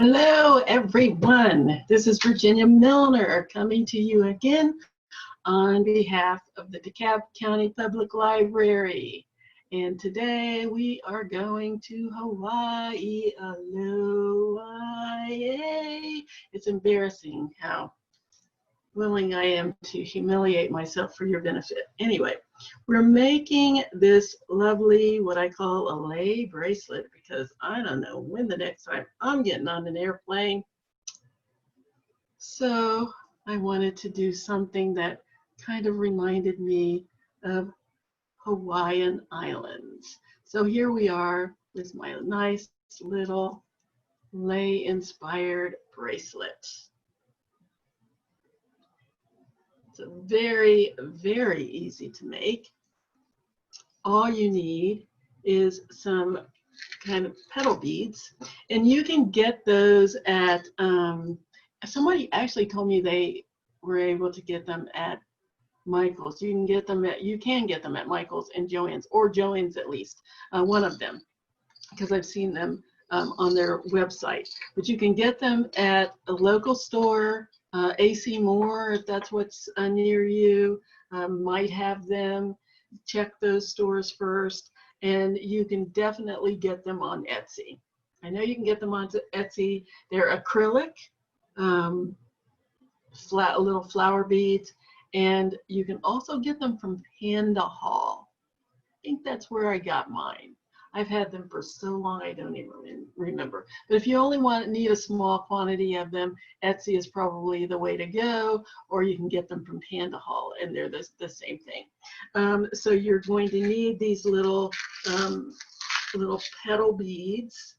Hello, everyone. This is Virginia Milner coming to you again on behalf of the DeKalb County Public Library. And today we are going to Hawaii. Aloha. Yay. It's embarrassing how willing I am to humiliate myself for your benefit. Anyway, we're making this lovely, what I call a lei bracelet, because I don't know when the next time I'm getting on an airplane. So I wanted to do something that kind of reminded me of Hawaiian Islands. So here we are with my nice little lei-inspired bracelet. It's very, very easy to make. All you need is some kind of petal beads, and you can get those at, somebody actually told me they were able to get them at Michael's. You can get them at Michael's and Joann's, or Joann's at least, one of them, because I've seen them on their website. But you can get them at a local store. AC Moore, if that's what's near you, might have them. Check those stores first, and you can definitely get them on Etsy. I know you can get them on Etsy. They're acrylic, little flower beads, and you can also get them from Panda Hall. I think that's where I got mine. I've had them for so long I don't even remember. But if you only need a small quantity of them, Etsy is probably the way to go, or you can get them from Panda Hall, and they're the same thing. So you're going to need these little petal beads.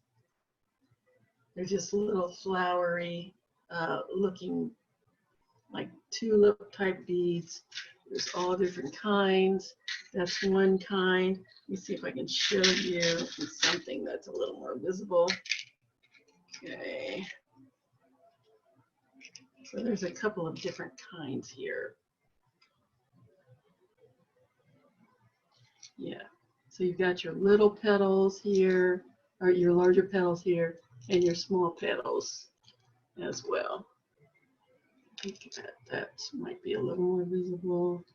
They're just little flowery looking, like tulip type beads. There's all different kinds. That's one kind. Let me see if I can show you something that's a little more visible. Okay. So there's a couple of different kinds here. Yeah. So you've got your little petals here, or your larger petals here, and your small petals as well. I think that might be a little more visible.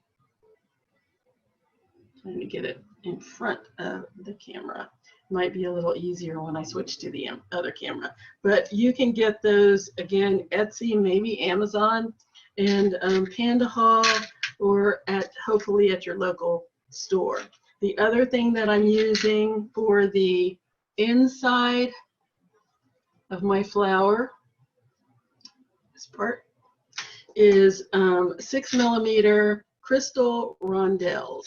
Trying to get it in front of the camera. Might be a little easier when I switch to the other camera. But you can get those, again, Etsy, maybe Amazon, and Panda Hall, or hopefully at your local store. The other thing that I'm using for the inside of my flower, this part, is 6mm crystal rondelles,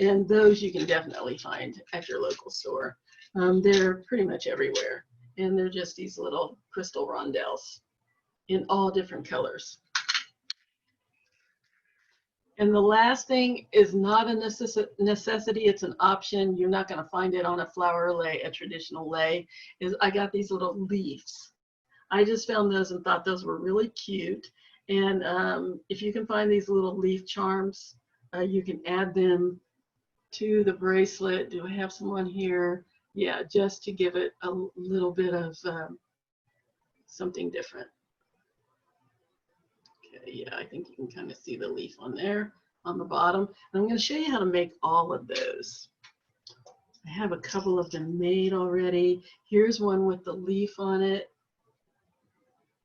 and those you can definitely find at your local store. They're pretty much everywhere, and they're just these little crystal rondelles in all different colors. And the last thing is not a necessity, it's an option. You're not going to find it on a flower lei, a traditional lei, is I got these little leaves. I just found those and thought those were really cute. And if you can find these little leaf charms, you can add them to the bracelet. Do I have some on here? Yeah, just to give it a little bit of something different. Okay, yeah, I think you can kind of see the leaf on there on the bottom. And I'm going to show you how to make all of those. I have a couple of them made already. Here's one with the leaf on it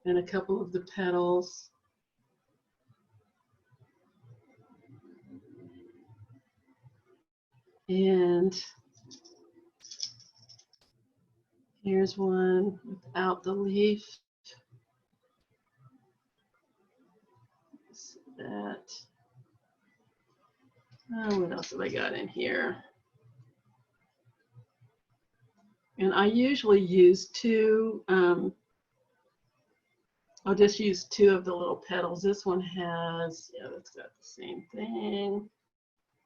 and a couple of the petals. And here's one without the leaf. That. Oh, what else have I got in here? And I usually use two. I'll just use two of the little petals. This one has, yeah, that's got the same thing.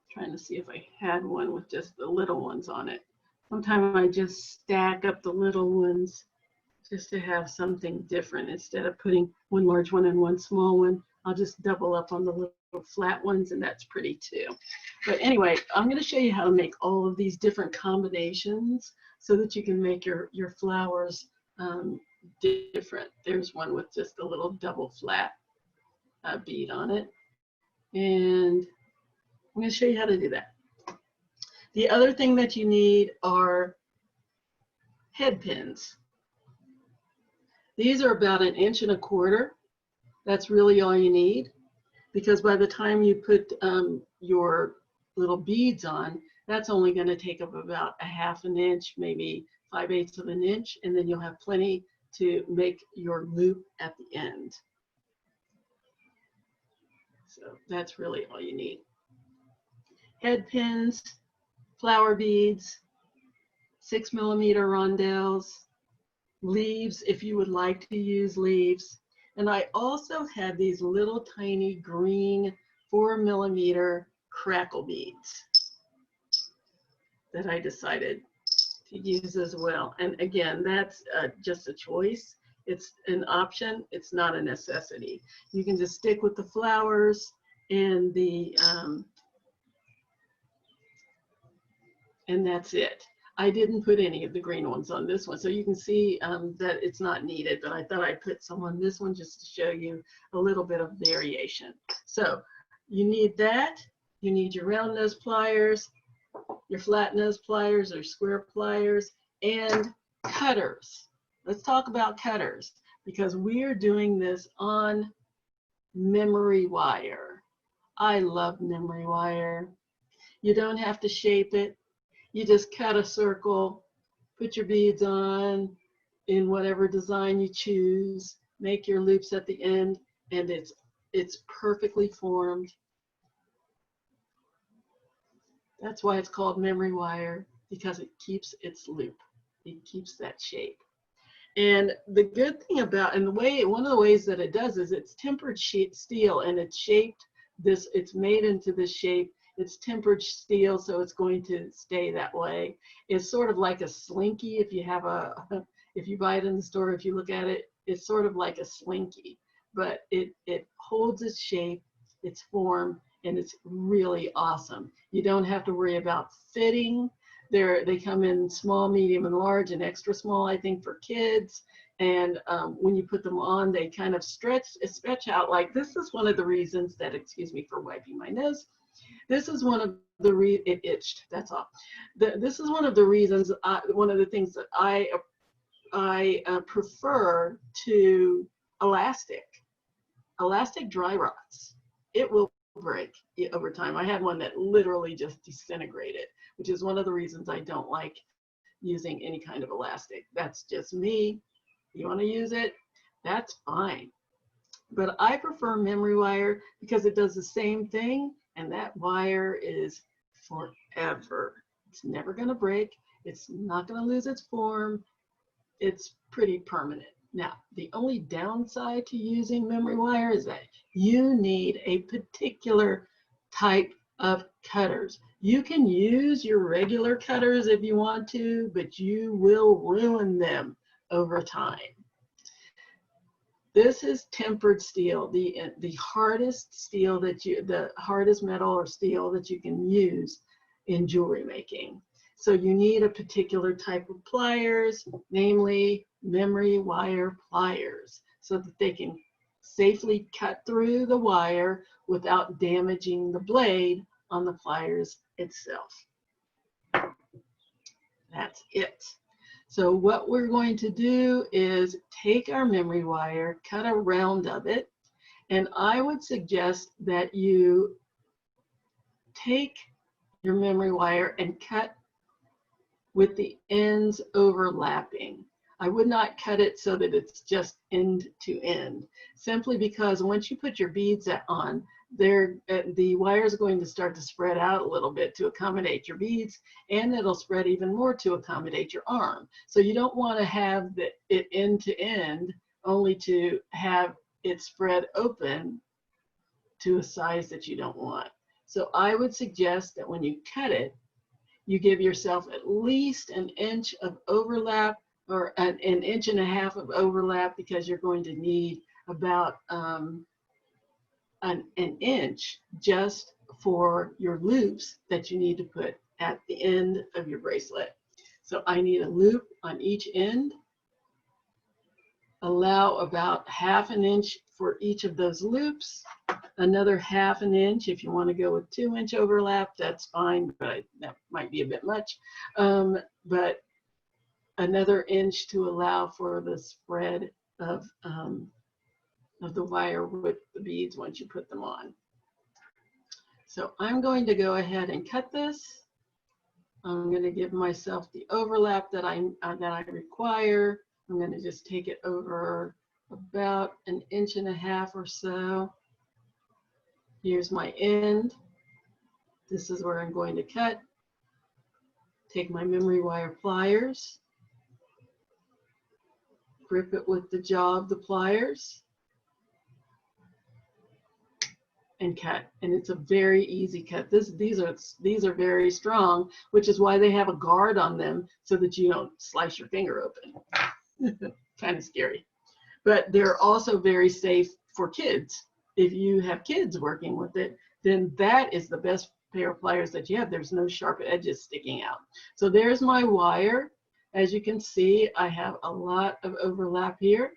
Trying to see if I had one with just the little ones on it. Sometimes I just stack up the little ones just to have something different. Instead of putting one large one and one small one, I'll just double up on the little flat ones, and that's pretty too. But anyway, I'm going to show you how to make all of these different combinations so that you can make your flowers different. There's one with just a little double flat bead on it. And I'm going to show you how to do that. The other thing that you need are head pins. These are about 1.25 inches. That's really all you need, because by the time you put your little beads on, that's only going to take up about 1/2 inch, maybe 5/8 of an inch, and then you'll have plenty to make your loop at the end. So that's really all you need. Head pins, flower beads, 6mm rondelles, leaves if you would like to use leaves. And I also have these little tiny green 4mm crackle beads that I decided to use as well. And again, that's just a choice. It's an option. It's not a necessity. You can just stick with the flowers and and that's it. I didn't put any of the green ones on this one, so you can see that it's not needed, but I thought I'd put some on this one just to show you a little bit of variation. So you need that. You need your round nose pliers, your flat nose pliers or square pliers, and cutters. Let's talk about cutters, because we're doing this on memory wire. I love memory wire. You don't have to shape it. You just cut a circle, put your beads on in whatever design you choose, make your loops at the end, and it's perfectly formed. That's why it's called memory wire, because it keeps its loop. It keeps that shape. And the good thing about, and one of the ways that it does is it's tempered steel, and it's shaped this, it's made into this shape. It's tempered steel, so it's going to stay that way. It's sort of like a slinky. If you have if you buy it in the store, if you look at it, it's sort of like a slinky, but it holds its shape, its form, and it's really awesome. You don't have to worry about fitting. They come in small, medium, and large, and extra small, I think, for kids. And when you put them on, they kind of stretch out. Like, this is one of the reasons that, excuse me for wiping my nose. This is one of the it itched. That's all. This is one of the reasons. One of the things that I prefer to elastic dry rots. It will break over time. I had one that literally just disintegrated, which is one of the reasons I don't like using any kind of elastic. That's just me. You want to use it, that's fine. But I prefer memory wire because it does the same thing, and that wire is forever. It's never going to break. It's not going to lose its form. It's pretty permanent. Now, the only downside to using memory wire is that you need a particular type of cutters. You can use your regular cutters if you want to, but you will ruin them over time. This is tempered steel, the hardest steel the hardest metal or steel that you can use in jewelry making. So you need a particular type of pliers, namely memory wire pliers, so that they can safely cut through the wire without damaging the blade on the pliers itself. That's it. So what we're going to do is take our memory wire, cut a round of it, and I would suggest that you take your memory wire and cut with the ends overlapping. I would not cut it so that it's just end to end, simply because once you put your beads on, the wire is going to start to spread out a little bit to accommodate your beads, and it'll spread even more to accommodate your arm. So you don't want to have it end to end, only to have it spread open to a size that you don't want. So I would suggest that when you cut it, you give yourself at least an inch of overlap, or an inch and a half of overlap, because you're going to need about an inch just for your loops that you need to put at the end of your bracelet. So I need a loop on each end, allow about 1/2 inch for each of those loops. Another 1/2 inch if you want to go with 2-inch overlap, that's fine, but that might be a bit much. But another inch to allow for the spread of the wire with the beads once you put them on. So I'm going to go ahead and cut this. I'm going to give myself the overlap that I require. I'm going to just take it over about 1.5 inches or so. Here's my end. This is where I'm going to cut. Take my memory wire pliers, grip it with the jaw of the pliers, and cut. And it's a very easy cut. These are very strong, which is why they have a guard on them so that you don't slice your finger open. Kind of scary. But they're also very safe for kids. If you have kids working with it, then that is the best pair of pliers that you have. There's no sharp edges sticking out. So there's my wire. As you can see, I have a lot of overlap here.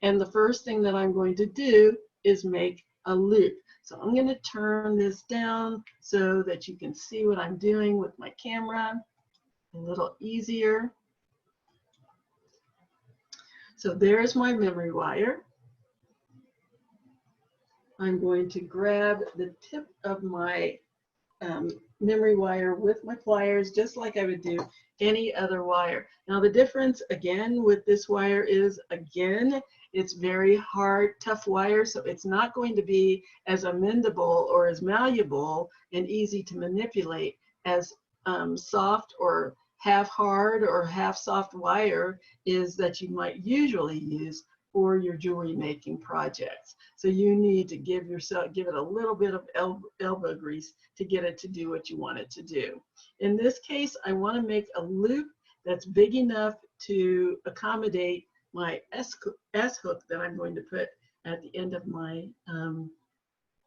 And the first thing that I'm going to do is make a loop. So I'm going to turn this down so that you can see what I'm doing with my camera a little easier. So there's my memory wire. I'm going to grab the tip of my memory wire with my pliers, just like I would do any other wire. Now the difference again with this wire is, again, it's very hard, tough wire, so it's not going to be as amendable or as malleable and easy to manipulate as soft or half hard or half soft wire is that you might usually use for your jewelry making projects. So you need to give it a little bit of elbow grease to get it to do what you want it to do. In this case, I want to make a loop that's big enough to accommodate my S hook that I'm going to put at the end of my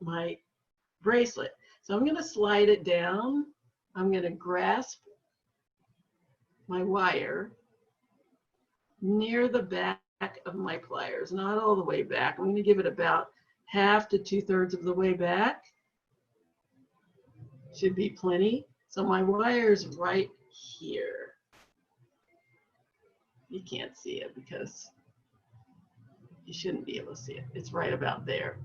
my bracelet. So I'm going to slide it down. I'm going to grasp my wire near the back of my pliers, not all the way back. I'm going to give it about 1/2 to 2/3 of the way back. Should be plenty. So my wire's right here. You can't see it because you shouldn't be able to see it. It's right about there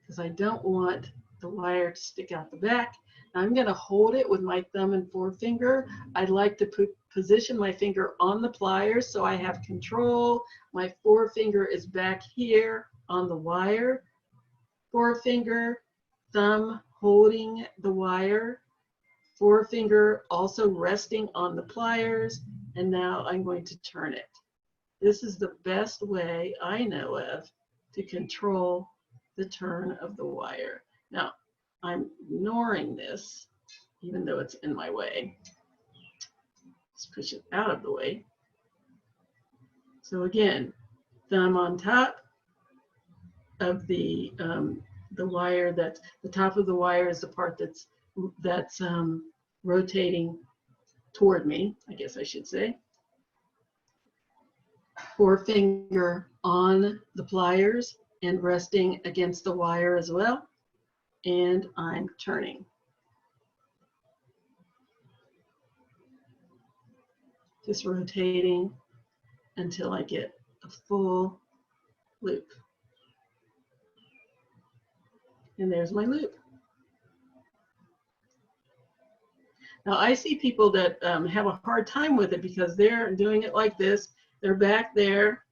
because I don't want the wire to stick out the back. Now I'm going to hold it with my thumb and forefinger. I'd like to position my finger on the pliers so I have control. My forefinger is back here on the wire. Forefinger, thumb holding the wire. Forefinger also resting on the pliers. And now I'm going to turn it. This is the best way I know of to control the turn of the wire. Now, I'm ignoring this, even though it's in my way. Let's push it out of the way. So again, thumb on top of the wire. That's the top of the wire is the part that's rotating toward me, I guess I should say. Forefinger on the pliers and resting against the wire as well. And I'm turning. Just rotating until I get a full loop. And there's my loop. Now I see people that have a hard time with it because they're doing it like this. They're back there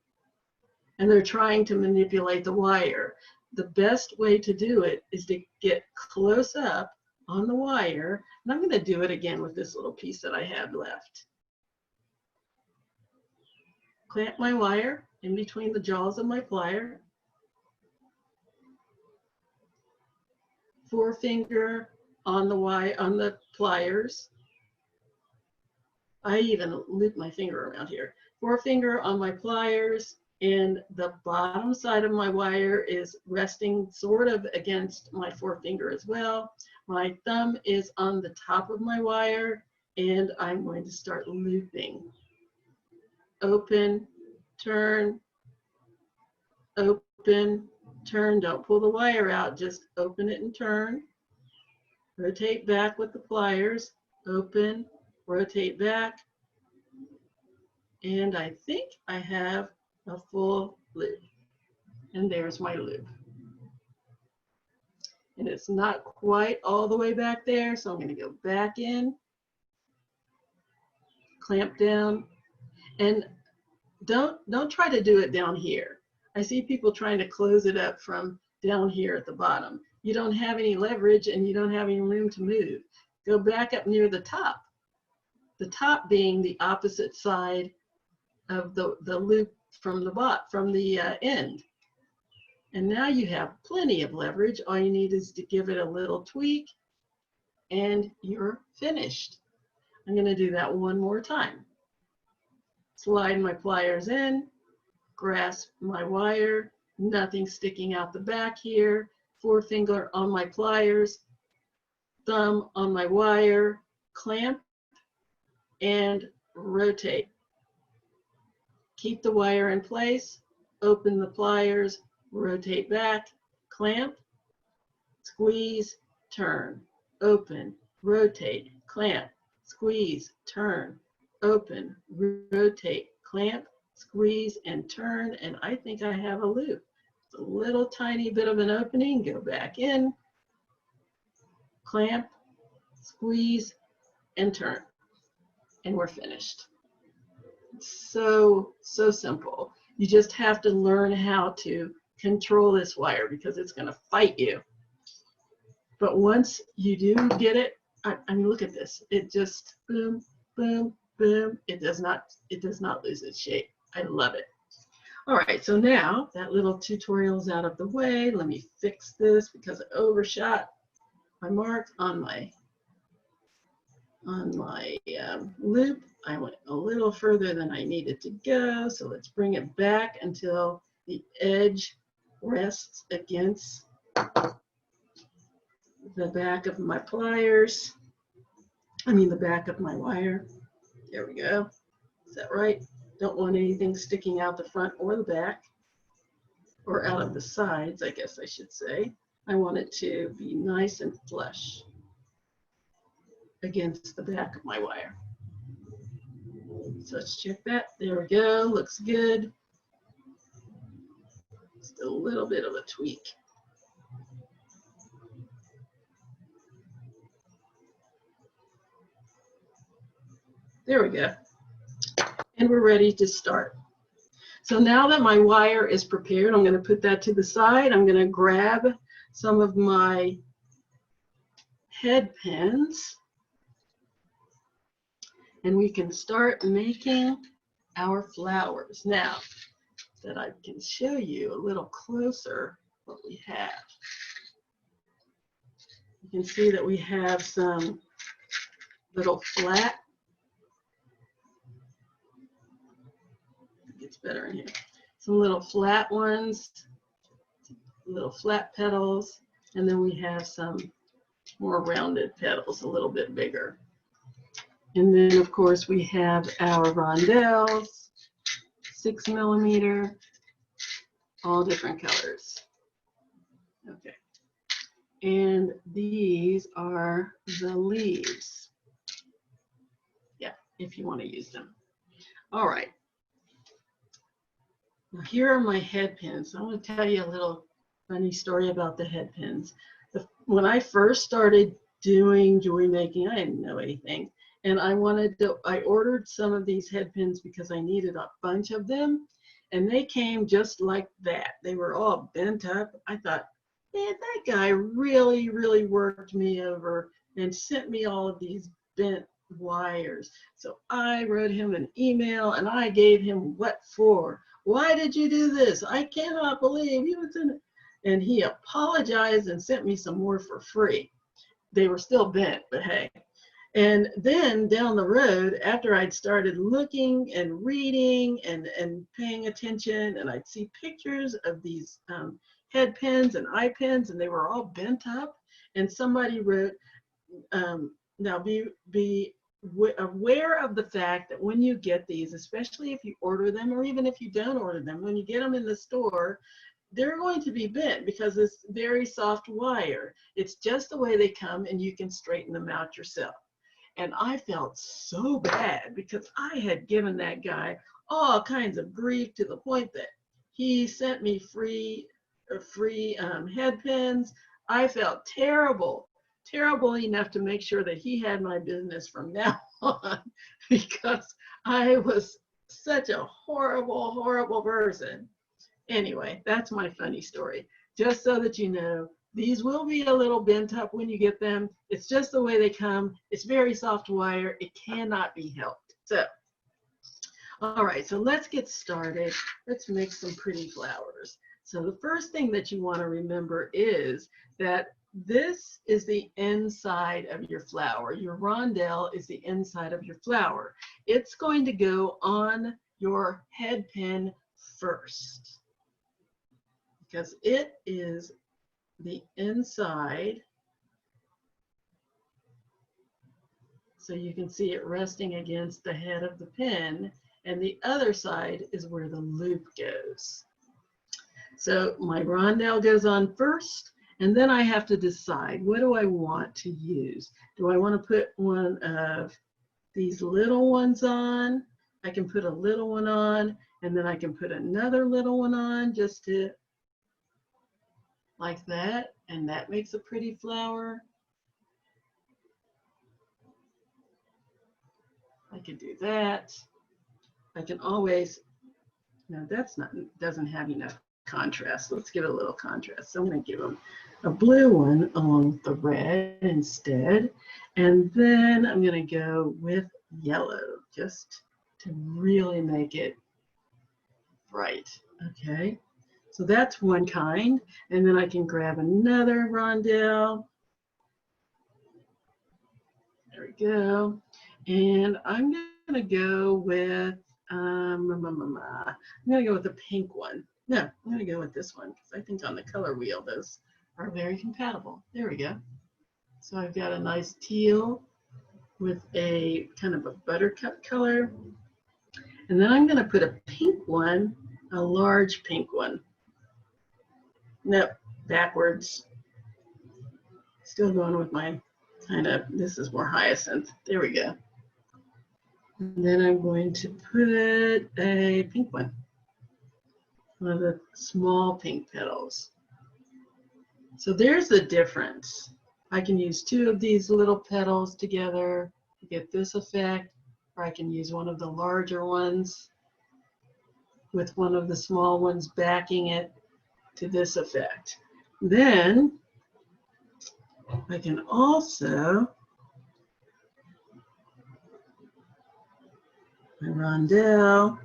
and they're trying to manipulate the wire. The best way to do it is to get close up on the wire. And I'm going to do it again with this little piece that I have left. Clamp my wire in between the jaws of my plier. Forefinger on the pliers. I even loop my finger around here. Forefinger on my pliers, and the bottom side of my wire is resting sort of against my forefinger as well. My thumb is on the top of my wire, and I'm going to start looping. Open, turn, open, turn. Don't pull the wire out, just open it and turn. Rotate back with the pliers, open, rotate back. And I think I have a full loop. And there's my loop. And it's not quite all the way back there, so I'm going to go back in, clamp down, and don't try to do it down here. I see people trying to close it up from down here at the bottom. You don't have any leverage and you don't have any room to move. Go back up near the top being the opposite side of the loop from the end. And now you have plenty of leverage. All you need is to give it a little tweak and you're finished. I'm going to do that one more time. Slide my pliers in, grasp my wire, nothing sticking out the back here, forefinger on my pliers, thumb on my wire, clamp, and rotate. Keep the wire in place, open the pliers, rotate back, clamp, squeeze, turn, open, rotate, clamp, squeeze, turn, open, rotate, clamp, squeeze, and turn, and I think I have a loop. It's a little tiny bit of an opening, go back in, clamp, squeeze, and turn, and we're finished. So simple. You just have to learn how to control this wire because it's going to fight you. But once you do get it, I mean, look at this. It just boom, boom, boom. It does not lose its shape. I love it. All right, so now that little tutorial is out of the way. Let me fix this because I overshot my mark on my loop. I went a little further than I needed to go, so let's bring it back until the edge rests against the back of my pliers. The back of my wire. There we go. Is that right? Don't want anything sticking out the front or the back, or out of the sides, I guess I should say. I want it to be nice and flush against the back of my wire. So let's check that. There we go. Looks good. Just a little bit of a tweak. There we go. And we're ready to start. So now that my wire is prepared, I'm going to put that to the side. I'm going to grab some of my head pins. And we can start making our flowers. Now that I can show you a little closer what we have. You can see that we have some little flat, it gets better in here, some little flat ones, little flat petals, and then we have some more rounded petals, a little bit bigger. And then, of course, we have our rondelles, 6 millimeter, all different colors. Okay. And these are the leaves. Yeah, if you want to use them. All right. Now, here are my head pins. I'm going to tell you a little funny story about the head pins. When I first started doing jewelry making, I didn't know anything. And I ordered some of these head pins because I needed a bunch of them. And they came just like that. They were all bent up. I thought, man, that guy really, really worked me over and sent me all of these bent wires. So I wrote him an email and I gave him what for. Why did you do this? I cannot believe you was in it. And he apologized and sent me some more for free. They were still bent, but hey. And then down the road, after I'd started looking and reading and paying attention, and I'd see pictures of these head pins and eye pins, and they were all bent up. And somebody wrote, now be aware of the fact that when you get these, especially if you order them or even if you don't order them, when you get them in the store, they're going to be bent because it's very soft wire. It's just the way they come, and you can straighten them out yourself. And I felt so bad because I had given that guy all kinds of grief to the point that he sent me free headpins. I felt terrible enough to make sure that he had my business from now on because I was such a horrible person. Anyway, that's my funny story. Just so that you know, these will be a little bent up when you get them. It's just the way they come. It's very soft wire. It cannot be helped. So, all right, so let's get started. Let's make some pretty flowers. So the first thing that you want to remember is that this is the inside of your flower. Your rondelle is the inside of your flower. It's going to go on your head pin first because it is the inside. So you can see it resting against the head of the pin, and the other side is where the loop goes. So my rondelle goes on first, and then I have to decide, what do I want to use? Do I want to put one of these little ones on? I can put a little one on, and then I can put another little one on just to, like that, and that makes a pretty flower. I could do that. I can always, no, that's not, doesn't have enough contrast. Let's give it a little contrast. So I'm going to give them a blue one along with the red instead. And then I'm going to go with yellow just to really make it bright. Okay, so that's one kind. And then I can grab another rondelle. There we go. And I'm going to go with, I'm going to go with the pink one. No, I'm going to go with this one because I think on the color wheel those are very compatible. There we go. So I've got a nice teal with a kind of a buttercup color. And then I'm going to put a pink one, a large pink one. Nope, backwards. Still going with my kind of, this is more hyacinth. There we go. And then I'm going to put a pink one of the small pink petals. So there's the difference. I can use two of these little petals together to get this effect, or I can use one of the larger ones with one of the small ones backing it to this effect. Then I can also, my rondelle,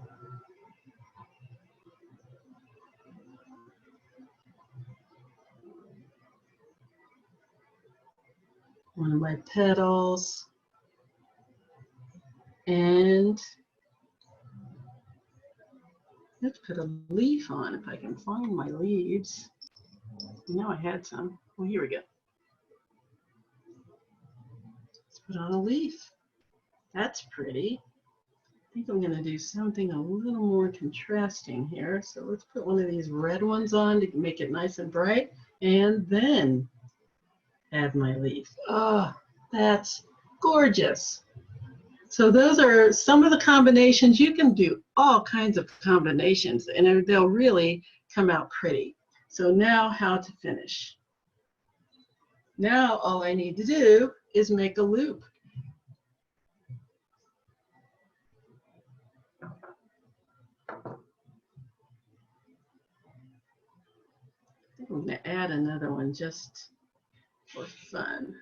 one of my petals, and let's put a leaf on if I can find my leaves. I know I had some. Well, here we go. Let's put on a leaf. That's pretty. I think I'm going to do something a little more contrasting here. So let's put one of these red ones on to make it nice and bright, and then add my leaf. Oh, that's gorgeous. So those are some of the combinations. You can do all kinds of combinations and they'll really come out pretty. So now how to finish. Now all I need to do is make a loop. I'm going to add another one just for fun.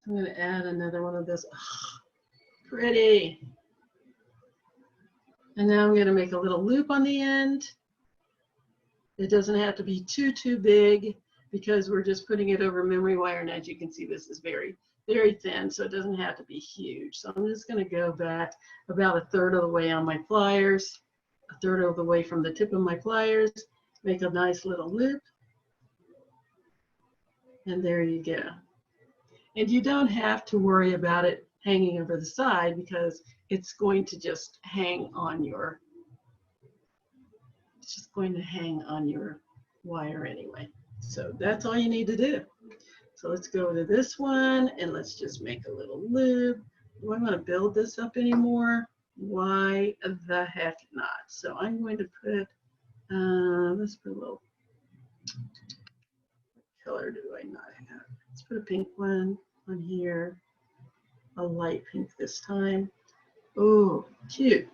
I'm going to add another one of those. Oh, pretty. And now I'm going to make a little loop on the end. It doesn't have to be too big because we're just putting it over memory wire. And as you can see, this is very thin, so it doesn't have to be huge. So I'm just going to go back about a third of the way on my pliers, a third of the way from the tip of my pliers, make a nice little loop. And there you go. And you don't have to worry about it hanging over the side because it's going to just hang on your, it's just going to hang on your wire anyway. So that's all you need to do. So let's go to this one and let's just make a little loop. Do I want to build this up anymore? Why the heck not? So I'm going to put, let's put a little, what color do I not have? Let's put a pink one on here, a light pink this time. Oh, cute.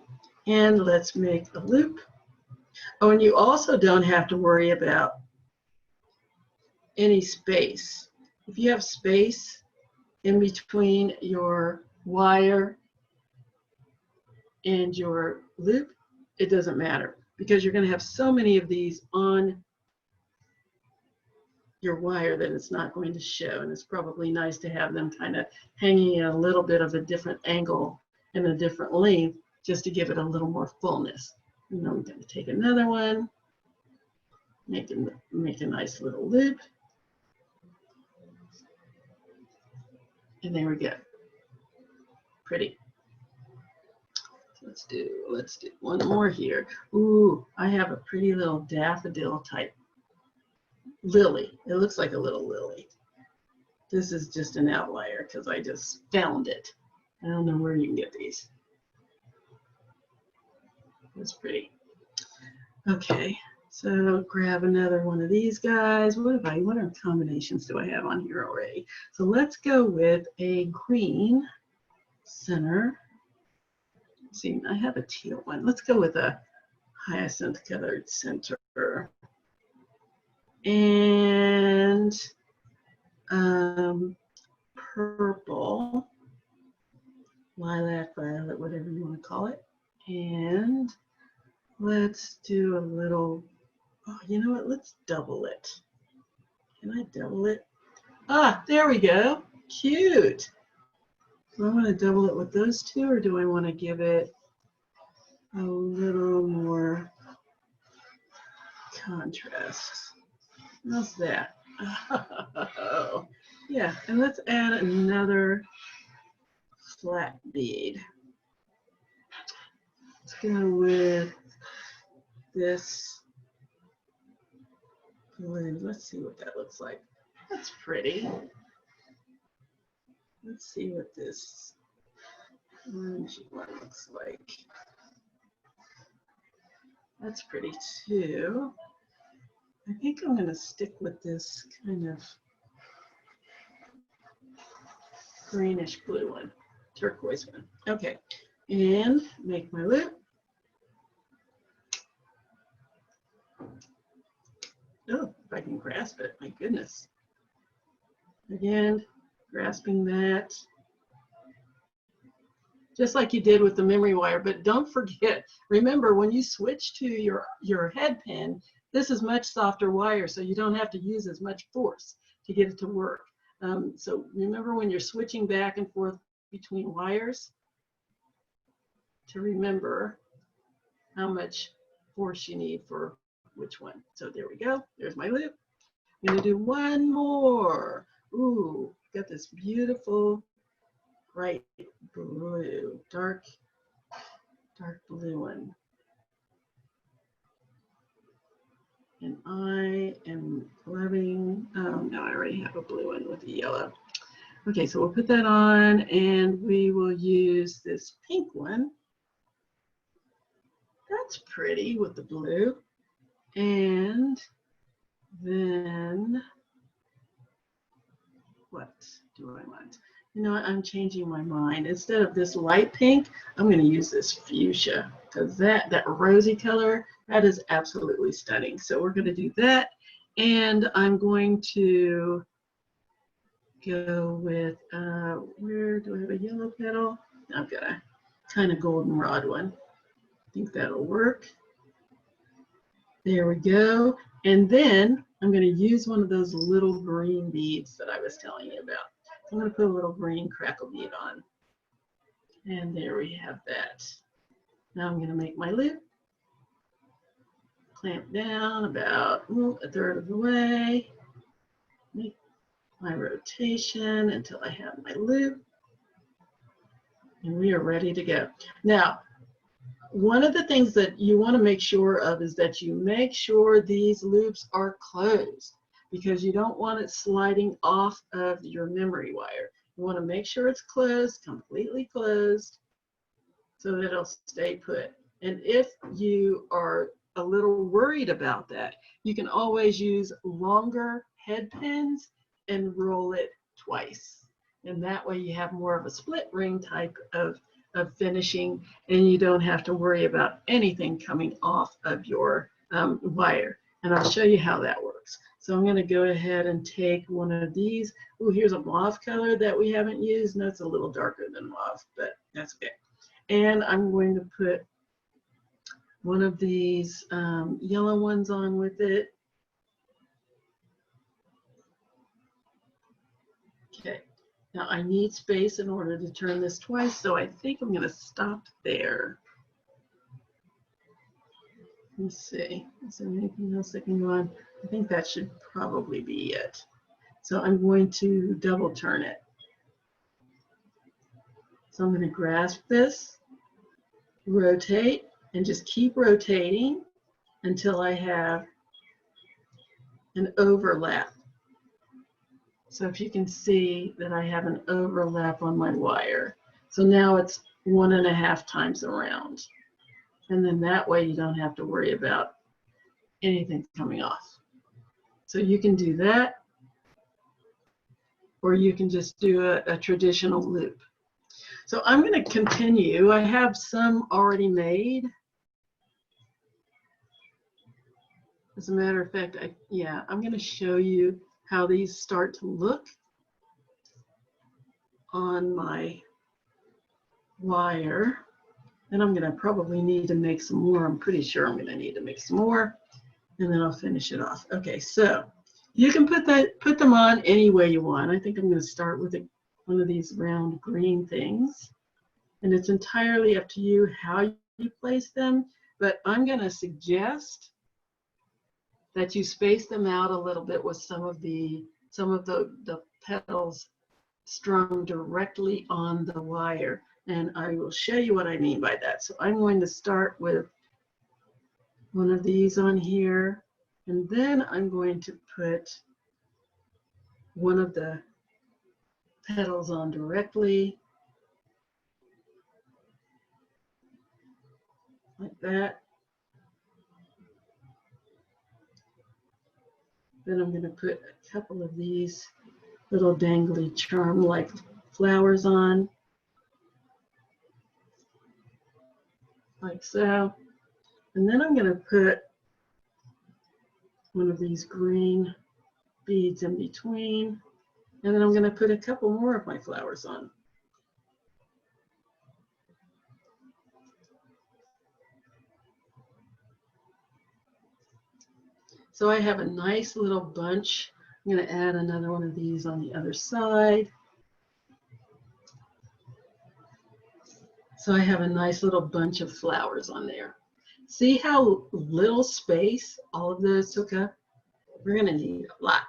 And let's make a loop. Oh, and you also don't have to worry about any space. If you have space in between your wire and your loop, it doesn't matter because you're going to have so many of these on your wire that it's not going to show. And it's probably nice to have them kind of hanging at a little bit of a different angle and a different length just to give it a little more fullness. And then I'm going to take another one, make a nice little loop. And there we go. Pretty. Let's do one more here. Ooh, I have a pretty little daffodil type lily. It looks like a little lily. This is just an outlier because I just found it. I don't know where you can get these. That's pretty. Okay, so grab another one of these guys. What other combinations do I have on here already? So let's go with a green center. Let's see, I have a teal one. Let's go with a hyacinth colored center. And purple, lilac, violet, whatever you want to call it. And let's do a little, oh, you know what? Let's double it. Can I double it? Ah, there we go. Cute. Do I want to double it with those two, or do I want to give it a little more contrast? How's that? Oh, yeah, and let's add another flat bead. Let's go with this blue. Let's see what that looks like. That's pretty. Let's see what this orange one looks like. That's pretty too. I think I'm going to stick with this kind of greenish blue one, turquoise one. Okay, and make my loop. Oh, if I can grasp it, my goodness. Again, grasping that. Just like you did with the memory wire, but don't forget, remember when you switch to your head pin, this is much softer wire, so you don't have to use as much force to get it to work. So remember when you're switching back and forth between wires, to remember how much force you need for which one. So there we go. There's my loop. I'm going to do one more. Ooh, got this beautiful bright blue, dark blue one. And I am loving, oh no, I already have a blue one with a yellow. Okay, so we'll put that on and we will use this pink one. That's pretty with the blue. And then what do I want? You know what, I'm changing my mind. Instead of this light pink, I'm going to use this fuchsia because that rosy color, that is absolutely stunning. So we're going to do that. And I'm going to go with, where do I have a yellow petal? I've got a kind of goldenrod one. I think that'll work. There we go. And then I'm going to use one of those little green beads that I was telling you about. I'm going to put a little green crackle bead on. And there we have that. Now I'm going to make my loop. Clamp down about a third of the way. Make my rotation until I have my loop. And we are ready to go. Now, one of the things that you want to make sure of is that you make sure these loops are closed, because you don't want it sliding off of your memory wire. You want to make sure it's closed, completely closed, so that it'll stay put. And if you are a little worried about that, you can always use longer head pins and roll it twice. And that way you have more of a split ring type of finishing, and you don't have to worry about anything coming off of your wire. And I'll show you how that works. So I'm going to go ahead and take one of these. Oh, here's a mauve color that we haven't used. No, it's a little darker than mauve, but that's okay. And I'm going to put one of these yellow ones on with it. Okay, now I need space in order to turn this twice, so I think I'm going to stop there. Let's see, is there anything else that can go on? I think that should probably be it. So I'm going to double turn it. So I'm going to grasp this, rotate, and just keep rotating until I have an overlap. So if you can see that I have an overlap on my wire. So now it's 1.5 times around. And then that way you don't have to worry about anything coming off. So you can do that, or you can just do a traditional loop. So I'm going to continue. I have some already made. As a matter of fact, I'm going to show you how these start to look on my wire. And I'm going to probably need to make some more. I'm pretty sure I'm going to need to make some more, and then I'll finish it off. Okay, so you can put them on any way you want. I think I'm going to start with one of these round green things, and it's entirely up to you how you place them, but I'm going to suggest that you space them out a little bit with some of the petals strung directly on the wire. And I will show you what I mean by that. So I'm going to start with one of these on here, and then I'm going to put one of the petals on directly, like that. Then I'm going to put a couple of these little dangly charm-like flowers on, like so. And then I'm going to put one of these green beads in between, and then I'm going to put a couple more of my flowers on. So I have a nice little bunch. I'm going to add another one of these on the other side. So I have a nice little bunch of flowers on there. See how little space all of those took up? We're going to need a lot.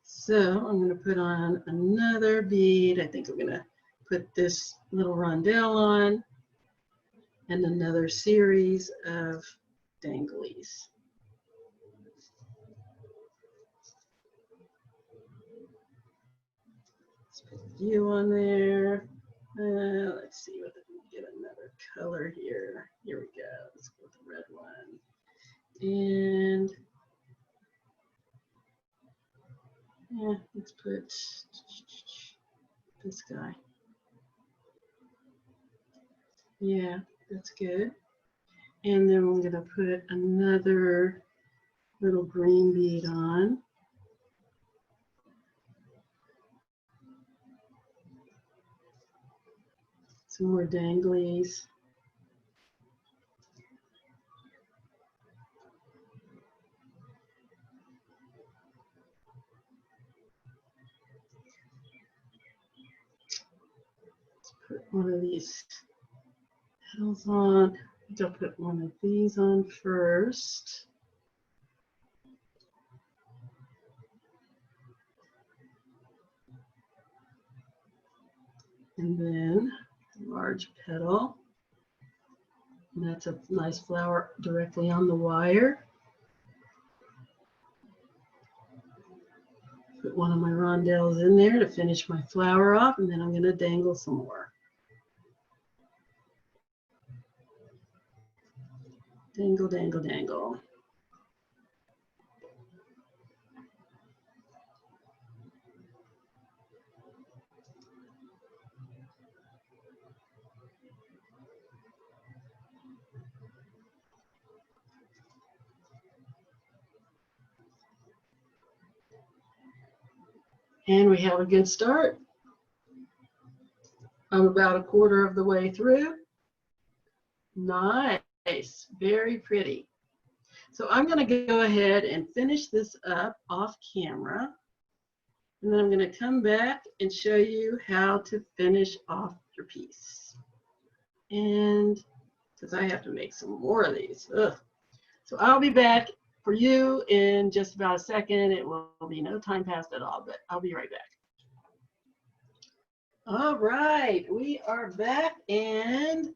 So I'm going to put on another bead. I think I'm going to put this little rondelle on, and another series of danglies. Let's put a few on there. Let's see what we can get another color here. Here we go. Let's go with the red one. And yeah, let's put this guy. Yeah, that's good. And then I'm going to put another little green bead on. Some more danglies. Put one of these petals on. I think I'll put one of these on first. And then large petal. And that's a nice flower directly on the wire. Put one of my rondelles in there to finish my flower off, and then I'm going to dangle some more. Dangle, dangle, dangle. And we have a good start. I'm about a quarter of the way through. Nice, very pretty. So I'm going to go ahead and finish this up off camera. And then I'm going to come back and show you how to finish off your piece. And because I have to make some more of these. Ugh. So I'll be back for you in just about a second. It will be no time passed at all, but I'll be right back. All right, we are back, and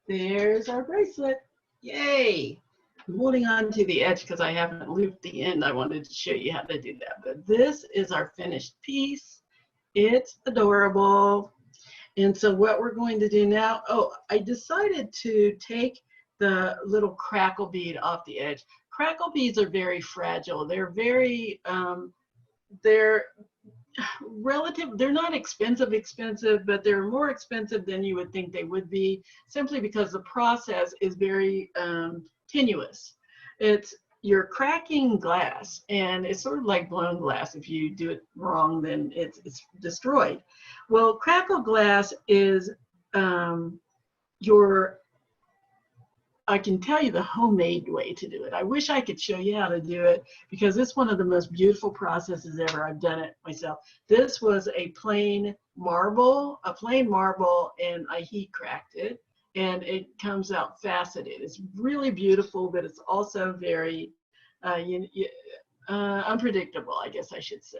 there's our bracelet. Yay! I'm holding on to the edge because I haven't looped the end. I wanted to show you how to do that. But this is our finished piece. It's adorable. And so what we're going to do now, oh, I decided to take the little crackle bead off the edge. Crackle beads are very fragile. They're very, they're not expensive, but they're more expensive than you would think they would be, simply because the process is very tenuous. You're cracking glass, and it's sort of like blown glass. If you do it wrong, then it's destroyed. Well, crackle glass is I can tell you the homemade way to do it. I wish I could show you how to do it, because it's one of the most beautiful processes ever. I've done it myself. This was a plain marble, and I heat cracked it, and it comes out faceted. It's really beautiful, but it's also very unpredictable, I guess I should say.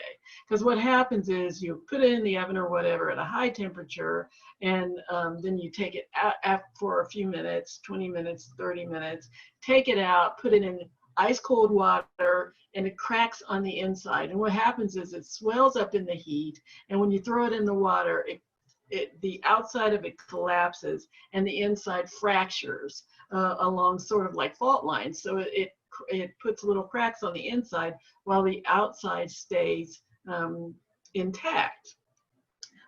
Because what happens is you put it in the oven or whatever at a high temperature, and then you take it out for a few minutes, 20 minutes, 30 minutes, take it out, put it in ice cold water, and it cracks on the inside. And what happens is it swells up in the heat, and when you throw it in the water, the outside of it collapses and the inside fractures along sort of like fault lines. So it puts little cracks on the inside while the outside stays intact.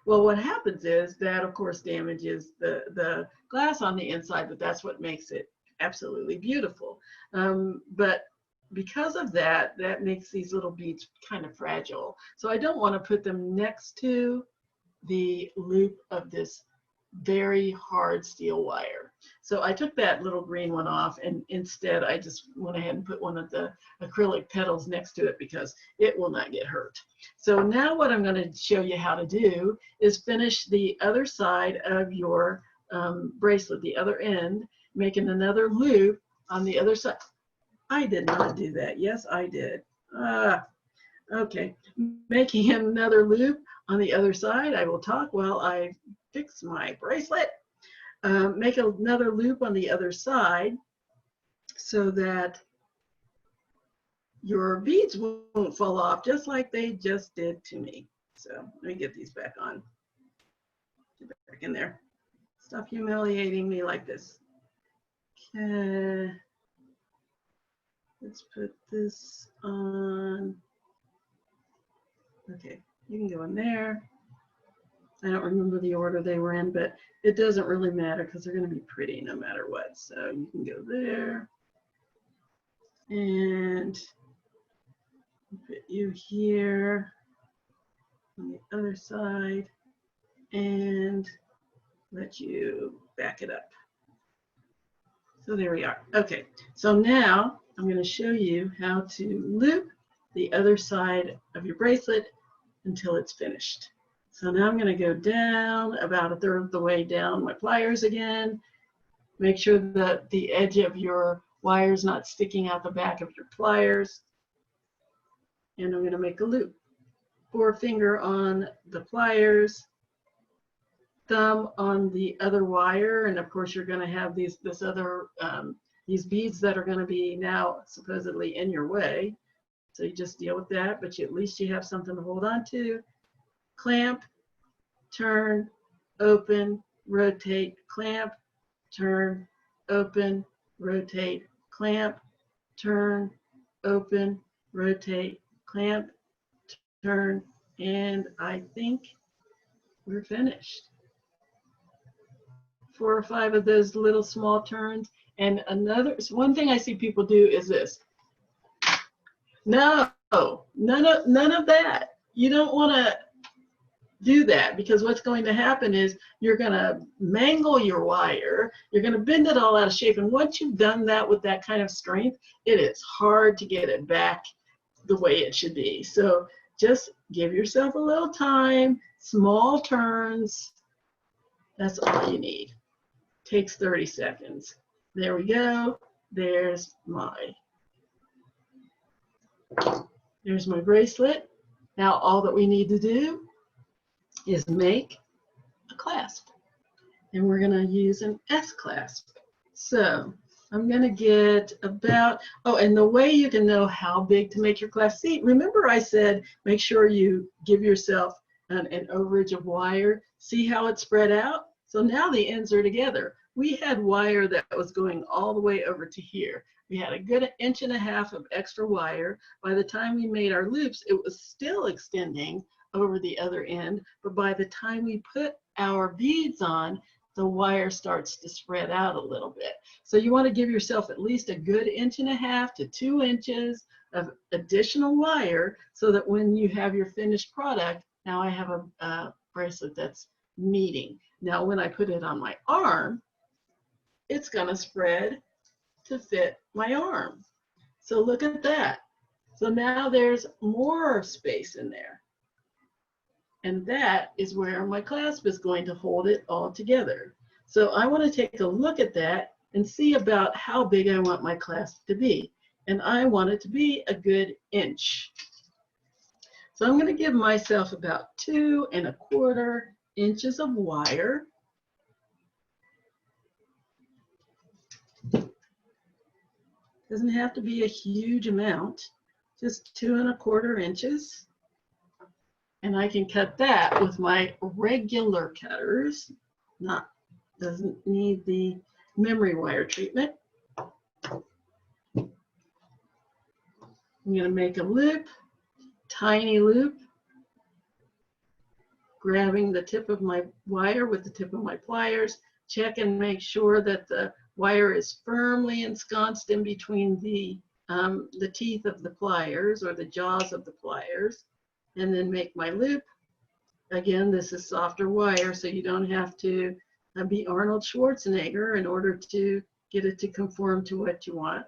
Well, what happens is that, of course, damages the glass on the inside, but that's what makes it absolutely beautiful. But because of that, that makes these little beads kind of fragile. So I don't want to put them next to the loop of this very hard steel wire. So I took that little green one off, and instead I just went ahead and put one of the acrylic petals next to it because it will not get hurt. So now what I'm going to show you how to do is finish the other side of your bracelet, the other end, making another loop on the other side. I did not do that. Yes, I did. Okay, making another loop on the other side. I will talk while I fix my bracelet. Make another loop on the other side so that your beads won't fall off, just like they just did to me. So let me get these back on. Get back in there. Stop humiliating me like this. Okay. Let's put this on. Okay, you can go in there. I don't remember the order they were in, but it doesn't really matter because they're going to be pretty no matter what. So you can go there and put you here on the other side and let you back it up. So there we are. Okay, so now I'm going to show you how to loop the other side of your bracelet until it's finished. So now I'm going to go down about a third of the way down my pliers again. Make sure that the edge of your wire is not sticking out the back of your pliers. And I'm going to make a loop. Forefinger on the pliers. thumb on the other wire, and of course you're going to have these these beads that are going to be now supposedly in your way. So you just deal with that, but at least you have something to hold on to. Clamp, turn, open, rotate, clamp, turn, open, rotate, clamp, turn, open, rotate, clamp, turn, and I think we're finished. 4 or 5 of those little small turns. And one thing I see people do is this. No, none of that. You don't want to do that, because what's going to happen is you're going to mangle your wire. You're going to bend it all out of shape. And once you've done that with that kind of strength, it is hard to get it back the way it should be. So just give yourself a little time, small turns. That's all you need. Takes 30 seconds. There we go. There's my bracelet. Now all that we need to do is make a clasp. And we're going to use an S clasp. So I'm going to get about, oh, and the way you can know how big to make your clasp. See, remember I said make sure you give yourself an overage of wire. See how it's spread out? So now the ends are together. We had wire that was going all the way over to here. We had a good 1.5 inches of extra wire. By the time we made our loops, it was still extending over the other end, but by the time we put our beads on, the wire starts to spread out a little bit. So you want to give yourself at least a good 1.5 inches to 2 inches of additional wire, so that when you have your finished product, now I have a bracelet that's meeting. Now when I put it on my arm, it's going to spread to fit my arm. So look at that. So now there's more space in there. And that is where my clasp is going to hold it all together. So I want to take a look at that and see about how big I want my clasp to be. And I want it to be a good inch. So I'm going to give myself about 2¼ inches of wire. Doesn't have to be a huge amount, just 2¼ inches. And I can cut that with my regular cutters. Doesn't need the memory wire treatment. I'm going to make a loop, tiny loop, grabbing the tip of my wire with the tip of my pliers. Check and make sure that the wire is firmly ensconced in between the teeth of the pliers, or the jaws of the pliers. And then make my loop. Again, this is softer wire, so you don't have to be Arnold Schwarzenegger in order to get it to conform to what you want.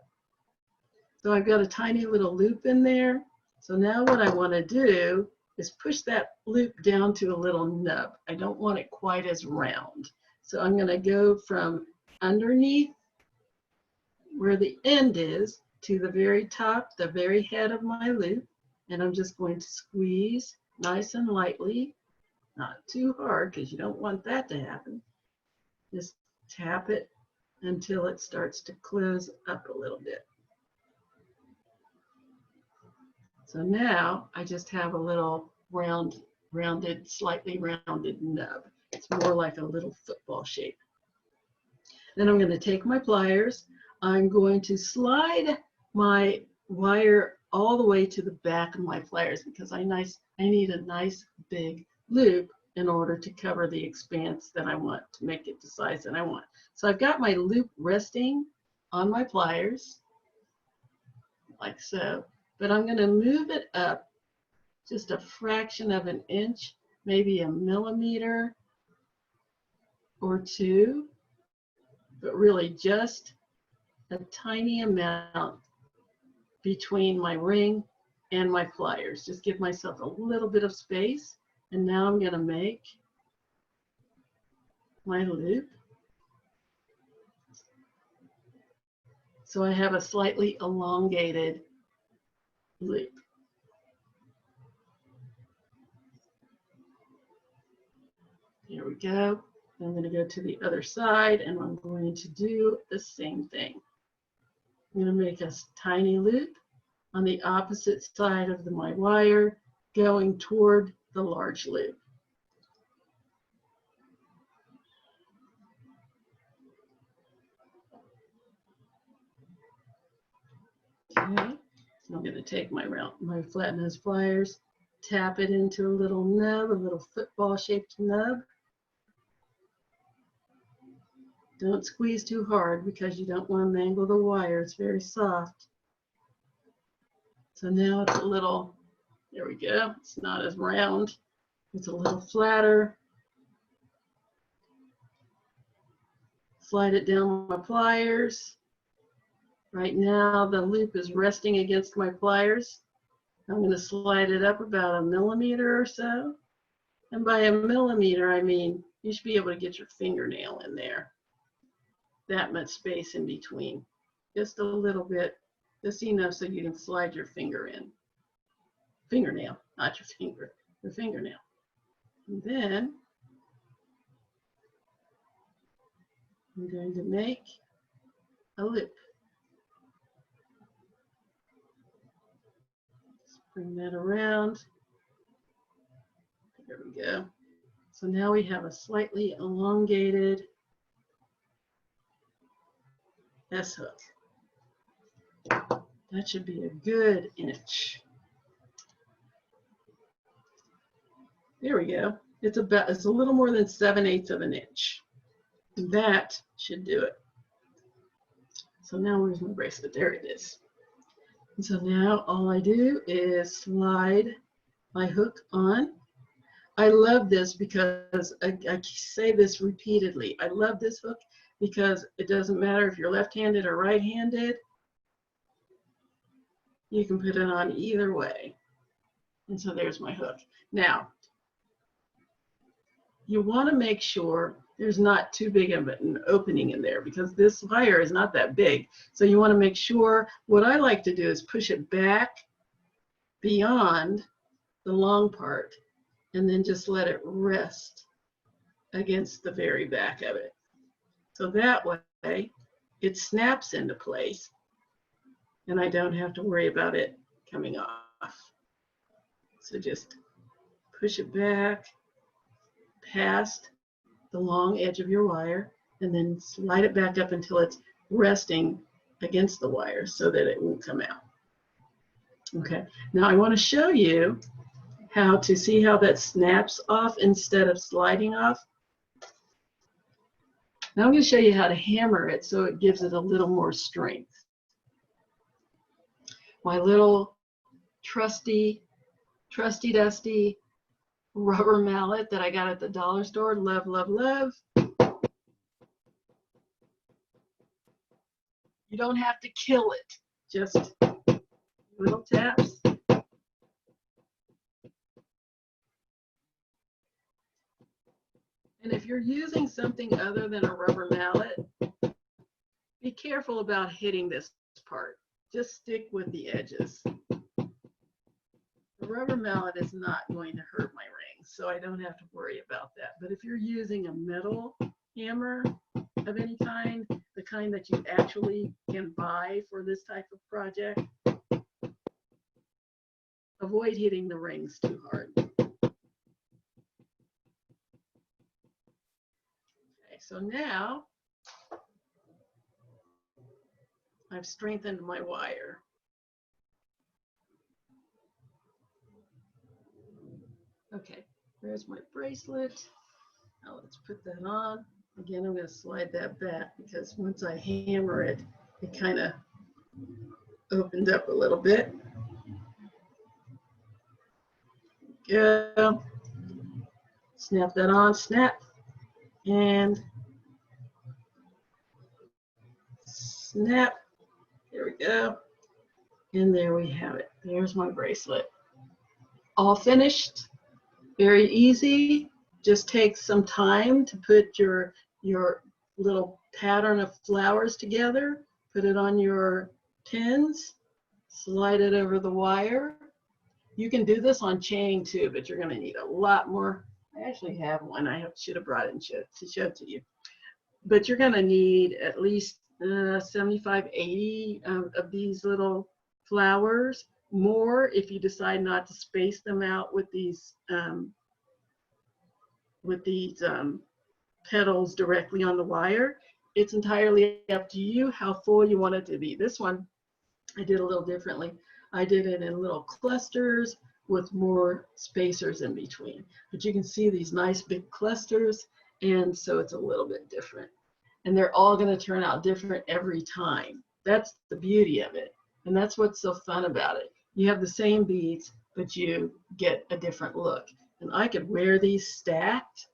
So I've got a tiny little loop in there. So now what I want to do is push that loop down to a little nub. I don't want it quite as round. So I'm going to go from underneath where the end is to the very top, the very head of my loop. And I'm just going to squeeze nice and lightly, not too hard, because you don't want that to happen. Just tap it until it starts to close up a little bit. So now I just have a little rounded, slightly rounded nub. It's more like a little football shape. Then I'm going to take my pliers. I'm going to slide my wire all the way to the back of my pliers, because I need a nice big loop in order to cover the expanse that I want, to make it the size that I want. So I've got my loop resting on my pliers, like so, but I'm going to move it up just a fraction of an inch, maybe 1 millimeter or 2, but really just a tiny amount between my ring and my pliers. Just give myself a little bit of space. And now I'm going to make my loop. So I have a slightly elongated loop. Here we go. I'm going to go to the other side and I'm going to do the same thing. I'm going to make a tiny loop on the opposite side of my wire going toward the large loop. Okay, so I'm going to take my flat nose pliers, tap it into a little nub, a little football shaped nub. Don't squeeze too hard because you don't want to mangle the wire. It's very soft. So now it's a little, there we go. It's not as round. It's a little flatter. Slide it down my pliers. Right now the loop is resting against my pliers. I'm going to slide it up about 1 millimeter or so. And by 1 millimeter, I mean you should be able to get your fingernail in there. That much space in between. Just a little bit, just enough so you can slide your finger in. Fingernail, not your finger, your fingernail. And then I'm going to make a loop. Just bring that around. There we go. So now we have a slightly elongated S hook. That should be a good inch. There we go. It's a little more than 7/8 of an inch. That should do it. So now where's my bracelet? There it is. And so now all I do is slide my hook on. I love this because I say this repeatedly. I love this hook because it doesn't matter if you're left-handed or right-handed. You can put it on either way. And so there's my hook. Now, you want to make sure there's not too big of an opening in there because this wire is not that big. So you want to make sure, what I like to do is push it back beyond the long part and then just let it rest against the very back of it. So that way it snaps into place and I don't have to worry about it coming off. So just push it back past the long edge of your wire and then slide it back up until it's resting against the wire so that it won't come out. Okay, now I want to show you how to see how that snaps off instead of sliding off. Now I'm going to show you how to hammer it so it gives it a little more strength. My little trusty dusty rubber mallet that I got at the dollar store, love, love, love. You don't have to kill it, just little taps. And if you're using something other than a rubber mallet, be careful about hitting this part. Just stick with the edges. The rubber mallet is not going to hurt my rings, so I don't have to worry about that. But if you're using a metal hammer of any kind, the kind that you actually can buy for this type of project, avoid hitting the rings too hard. So now I've strengthened my wire. Okay, there's my bracelet. Now let's put that on. Again, I'm going to slide that back because once I hammer it, it kind of opened up a little bit. Go. Snap that on, snap, and snap. There we go. And there we have it. There's my bracelet. All finished. Very easy. Just takes some time to put your little pattern of flowers together. Put it on your pins. Slide it over the wire. You can do this on chain too, but you're going to need a lot more I actually have one. Should have brought it and to show to you. But you're going to need at least 75, 80 of these little flowers. More if you decide not to space them out with these petals directly on the wire. It's entirely up to you how full you want it to be. This one I did a little differently. I did it in little clusters with more spacers in between. But you can see these nice big clusters, and so it's a little bit different. And they're all going to turn out different every time. That's the beauty of it. And that's what's so fun about it. You have the same beads, but you get a different look. And I could wear these stacked,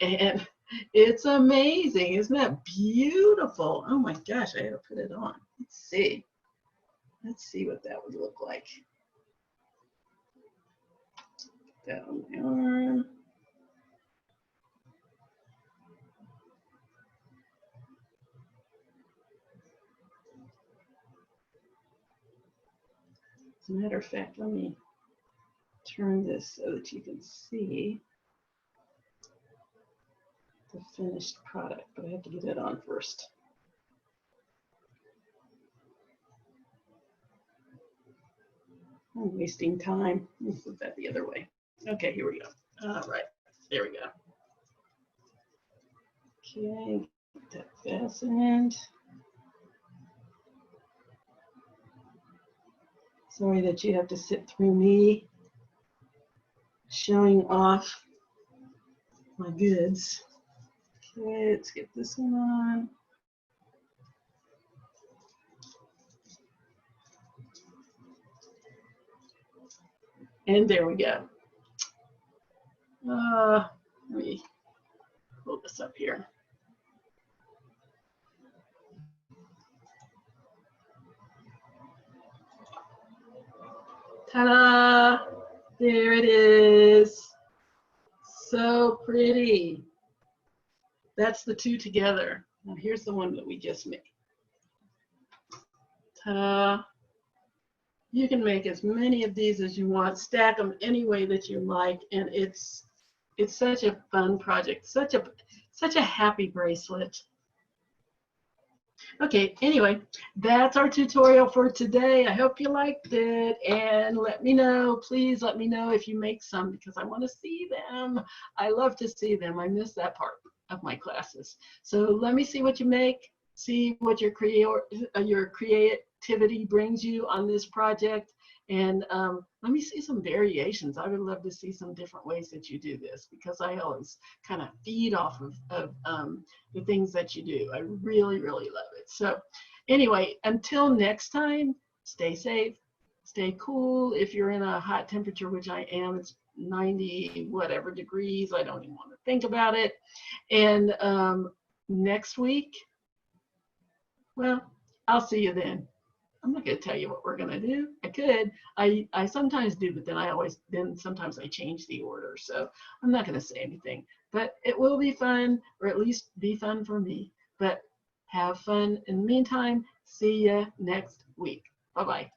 and it's amazing. Isn't that beautiful? Oh my gosh, I gotta put it on. Let's see. Let's see what that would look like. That on my arm. As a matter of fact, let me turn this so that you can see the finished product, but I have to get it on first. I'm wasting time. Let me put that the other way. Okay, here we go. All right, there we go. Okay, get that fastened. Sorry that you have to sit through me showing off my goods. Okay, let's get this one on. And there we go. Let me pull this up here. Ta-da! There it is. So pretty. That's the two together. Now here's the one that we just made. Ta-da! You can make as many of these as you want, stack them any way that you like, and it's such a fun project, such a happy bracelet. Okay, anyway, that's our tutorial for today. I hope you liked it, and let me know, please let me know if you make some, because I want to see them. I love to see them. I miss that part of my classes. So let me see what you make, see what your creativity brings you on this project, and let me see some variations. I would love to see some different ways that you do this, because I always kind of feed off of the things that you do. I really, really love it. So anyway, until next time, stay safe, stay cool. If you're in a hot temperature, which I am, it's 90 whatever degrees. I don't even want to think about it. And next week, well, I'll see you then. I'm not going to tell you what we're going to do. I could. I sometimes do, but then sometimes I change the order. So I'm not going to say anything. But it will be fun, or at least be fun for me. But have fun in the meantime. See you next week. Bye-bye.